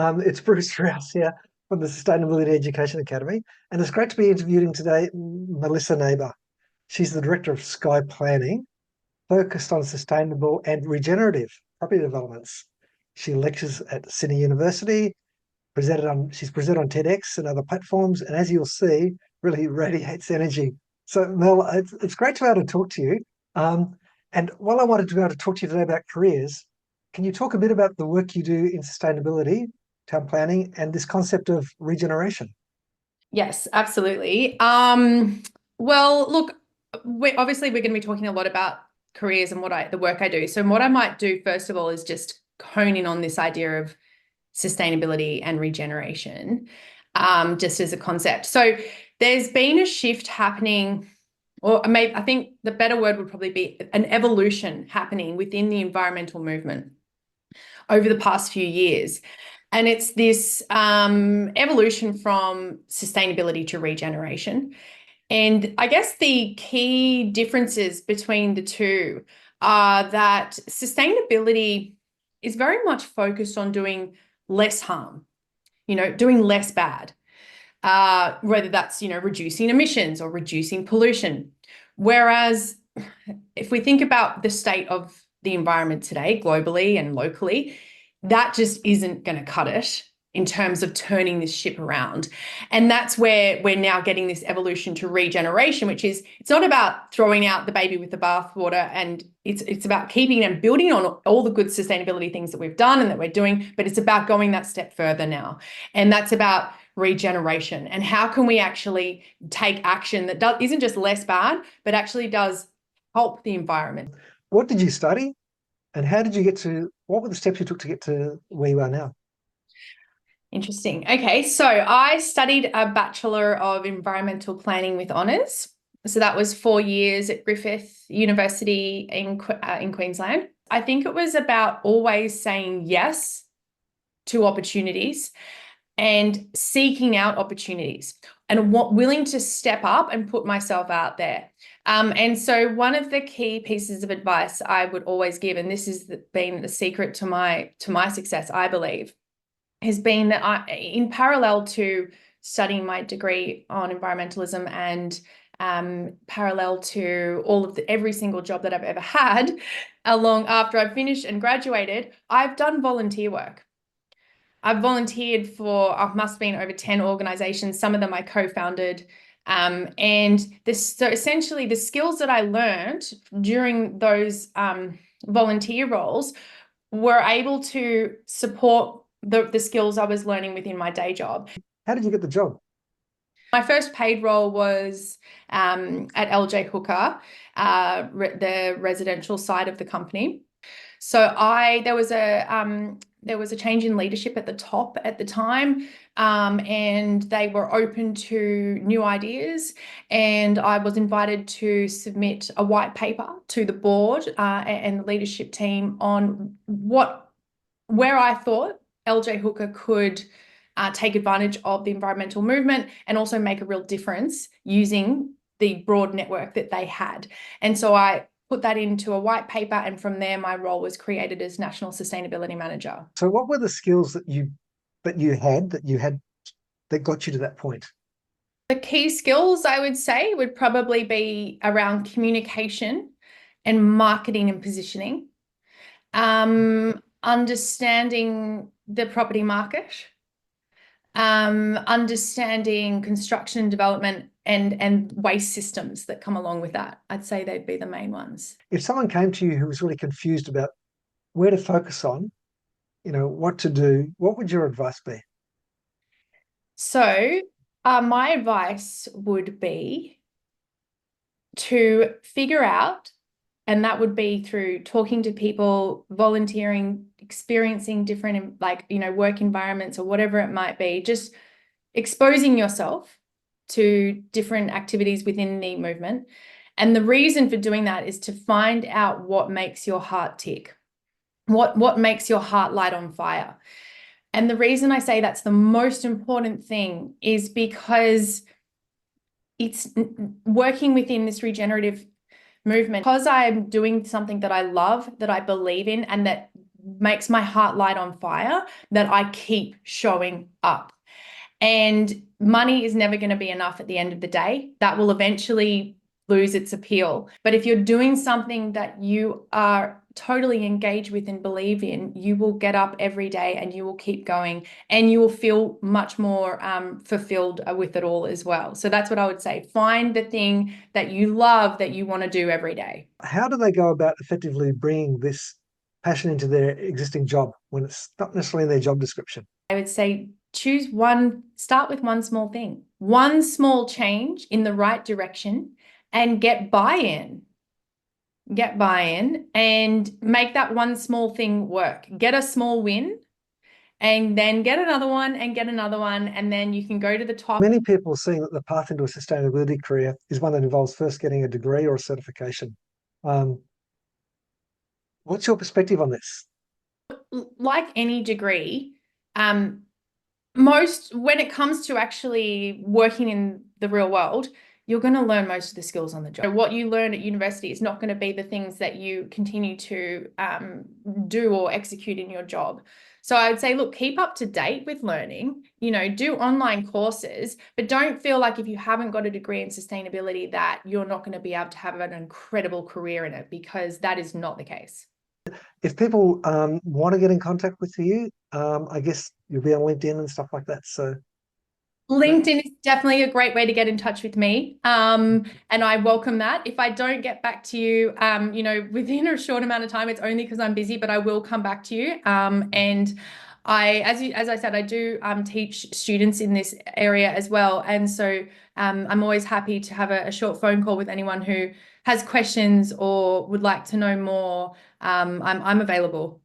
It's Bruce Rowse here from the Sustainability Education Academy, and it's great to be interviewing today Melissa Neighbour. She's the Director of Sky Planning, focused on sustainable and regenerative property developments. She lectures at Sydney University, she's presented on TEDx and other platforms, and as you'll see, really radiates energy. So Mel, it's great to be able to talk to you. And while I wanted to be able to talk to you today about careers, can you talk a bit about the work you do in sustainability, town planning, and this concept of regeneration? Yes, absolutely. Well, look, we're going to be talking a lot about careers and the work I do. So what I might do first of all is just hone in on this idea of sustainability and regeneration, just as a concept. So there's been a shift happening, or maybe I think the better word would probably be an evolution happening within the environmental movement over the past few years. And it's this evolution from sustainability to regeneration. And I guess the key differences between the two are that sustainability is very much focused on doing less harm, doing less bad, whether that's, reducing emissions or reducing pollution. Whereas if we think about the state of the environment today, globally and locally, that just isn't going to cut it in terms of turning this ship around. And that's where we're now getting this evolution to regeneration, which is, it's not about throwing out the baby with the bathwater, and it's about keeping and building on all the good sustainability things that we've done and that we're doing, but it's about going that step further now. And that's about regeneration. And how can we actually take action that isn't just less bad, but actually does help the environment. What did you study, and what were the steps you took to get to where you are now? Interesting. Okay, so I studied a Bachelor of Environmental Planning with honours. So that was 4 years at Griffith University in Queensland. I think it was about always saying yes to opportunities and seeking out opportunities and willing to step up and put myself out there. And so one of the key pieces of advice I would always give, and this has been the secret to my success, I believe, has been that in parallel to studying my degree on environmentalism and parallel to every single job that I've ever had, along after I've finished and graduated, I've done volunteer work. I've volunteered for, must have been over 10 organizations. Some of them I co-founded. So essentially the skills that I learned during those volunteer roles were able to support the skills I was learning within my day job. How did you get the job? My first paid role was at LJ Hooker, the residential side of the company. So there was a change in leadership at the top at the time, and they were open to new ideas. And I was invited to submit a white paper to the board and the leadership team on where I thought LJ Hooker could take advantage of the environmental movement and also make a real difference using the broad network that they had. And so I put that into a white paper, and from there my role was created as National Sustainability Manager. So what were the skills that you had that got you to that point? The key skills I would say would probably be around communication and marketing and positioning, understanding the property market, understanding construction and development and waste systems that come along with that. I'd say they'd be the main ones. If someone came to you who was really confused about where to focus on, what to do, what would your advice be? So my advice would be to figure out, and that would be through talking to people, volunteering, experiencing different work environments or whatever it might be, just exposing yourself to different activities within the movement. And the reason for doing that is to find out what makes your heart tick, what makes your heart light on fire. And the reason I say that's the most important thing is because it's working within this regenerative movement, because I'm doing something that I love, that I believe in, and that makes my heart light on fire that I keep showing up. And money is never going to be enough at the end of the day. That will eventually lose its appeal. But if you're doing something that you are totally engaged with and believe in, you will get up every day and you will keep going, and you will feel much more fulfilled with it all as well. So that's what I would say. Find the thing that you love that you want to do every day. How do they go about effectively bringing this passion into their existing job when it's not necessarily in their job description? I would say start with one small thing, one small change in the right direction, and get buy-in. Get buy-in and make that one small thing work. Get a small win and then get another one and get another one. And then you can go to the top. Many people are seeing that the path into a sustainability career is one that involves first getting a degree or a certification. What's your perspective on this? Like any degree, when it comes to actually working in the real world, you're going to learn most of the skills on the job. What you learn at university is not going to be the things that you continue to do or execute in your job. So I would say, look, keep up to date with learning, do online courses, but don't feel like if you haven't got a degree in sustainability that you're not going to be able to have an incredible career in it, because that is not the case. If people want to get in contact with you, I guess you'll be on LinkedIn and stuff like that. So LinkedIn is definitely a great way to get in touch with me. And I welcome that. If I don't get back to you, within a short amount of time, it's only because I'm busy, but I will come back to you. And as I said, I do teach students in this area as well. And so I'm always happy to have a short phone call with anyone who has questions or would like to know more. I'm available.